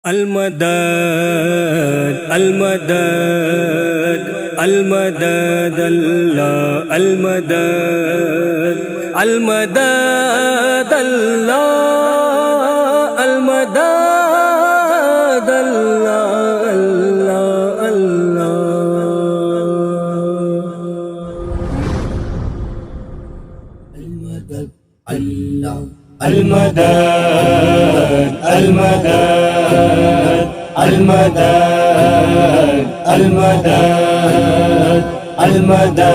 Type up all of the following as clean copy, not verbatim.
المدد المدد المدد اللہ المدد المدد اللہ المدد اللہ اللہ اللہ المدد المدد المدد المدد المدد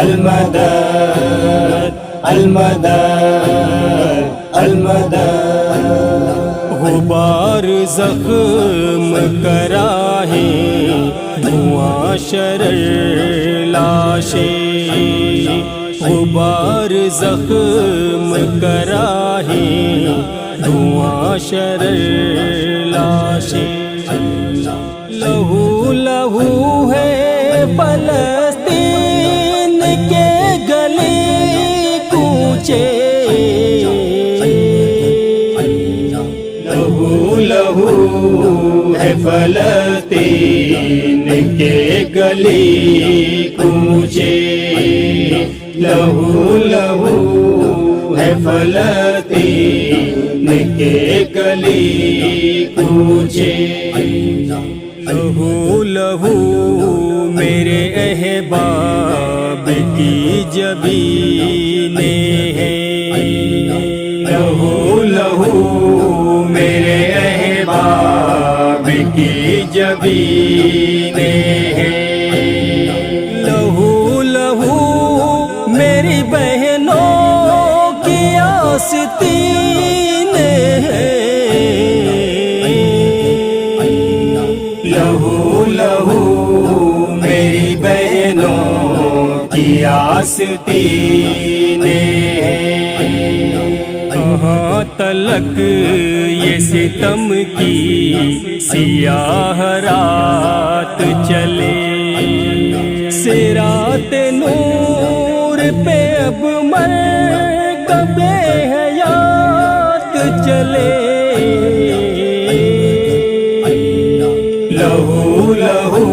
المدد المدد المدد غبار زخم کراہے دھواں شرر لاشیں غبار زخم کراہے دھواں شرر لاشیں لہو لہو ہے فلسطین کے گلے کوچے لہو لہو ہے فلسطین کے گلی کوچے لہو لہو ہے فلسطین کے گلی کوچے لہو لہو میرے احباب کی جبینیں ہیں لہو لہو میرے احباب کی جبینیں ہیں لہو لہو میری بہنوں کی آستینیں ہیں لہو لہو میری بہنوں کی آستینیں ہیں کہاں تلک یہ ستم کی سیاہ رات چلے صراط نور پہ اب مرکب حیات چلے لہو لہو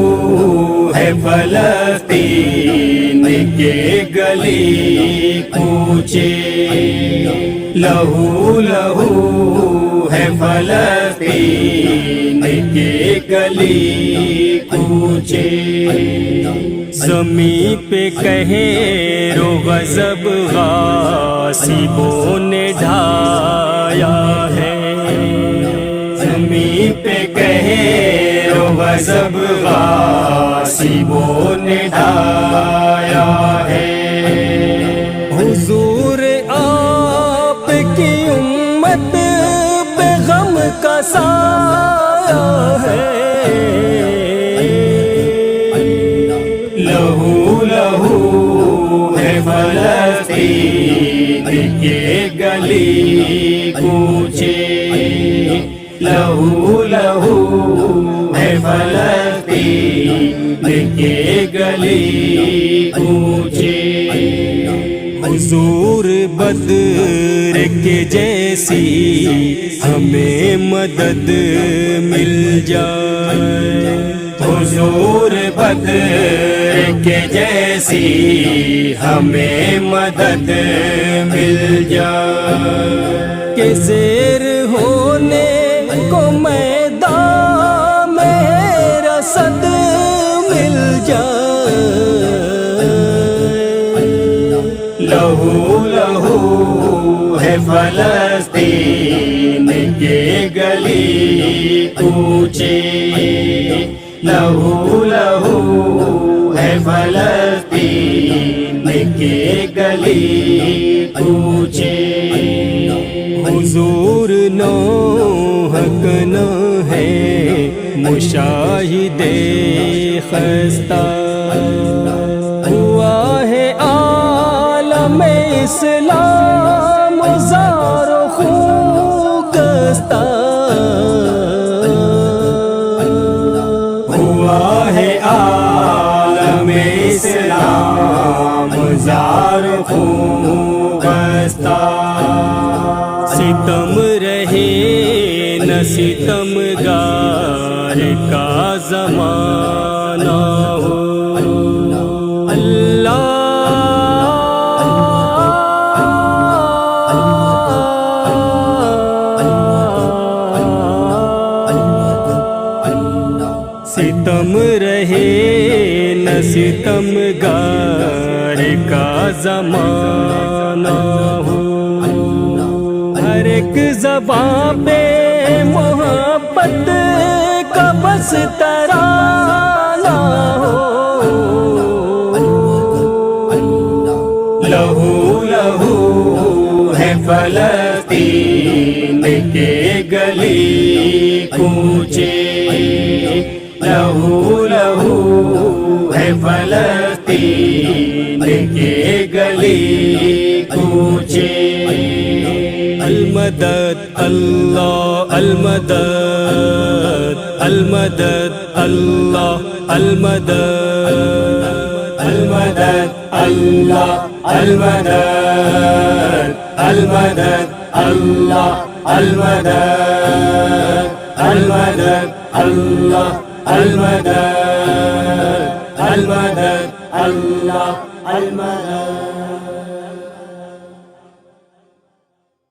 ہے فلسطین کے گلی کوچے لہو لہو ہے فلسطین کے گلی کوچے زمین پہ قہر و غضب غاصبوں نے ڈھایا ہے زمین پہ قہر و غضب غاصبوں نے ڈھایا ہے حضور آپ کی امت پہ غم کا سایہ ہے لہو لہو ہے فلسطین کے گلی کوچے لہو لہو ہے فلسطین کے گلی کوچے حضور بدر کے جیسی ہمیں مدد مل جائے حضور بدر کے جیسی ہمیں مدد مل جائے کہ زیر ہونے کو میدان میں رسد مل جائے لہو لہو ہے فلسطین کے گلی کوچے لہو لہو ہے فلسطین کے گلی کوچے حضور نوح کنا ہے مشاہد خستہ ہوا ہے عالم اسلام زار و خوگستہ ہوا ہے عالم اسلام زار و خوگستہ ستم رہے نہ ستمگار کا زمانہ ہو ستم رہے نہ ستمگار کا زمانہ ہو ہر ایک زبان پہ محبت کا بس ترانہ ہو لہو لہو ہے فلسطین کے گلی کوچے لہو لہو ہے فلسطین کے گلی کوچے المدد اللہ المدد المدد اللہ المدد المدد اللہ المدد المدد اللہ المدد المدد اللہ المدد المدد اللہ المدد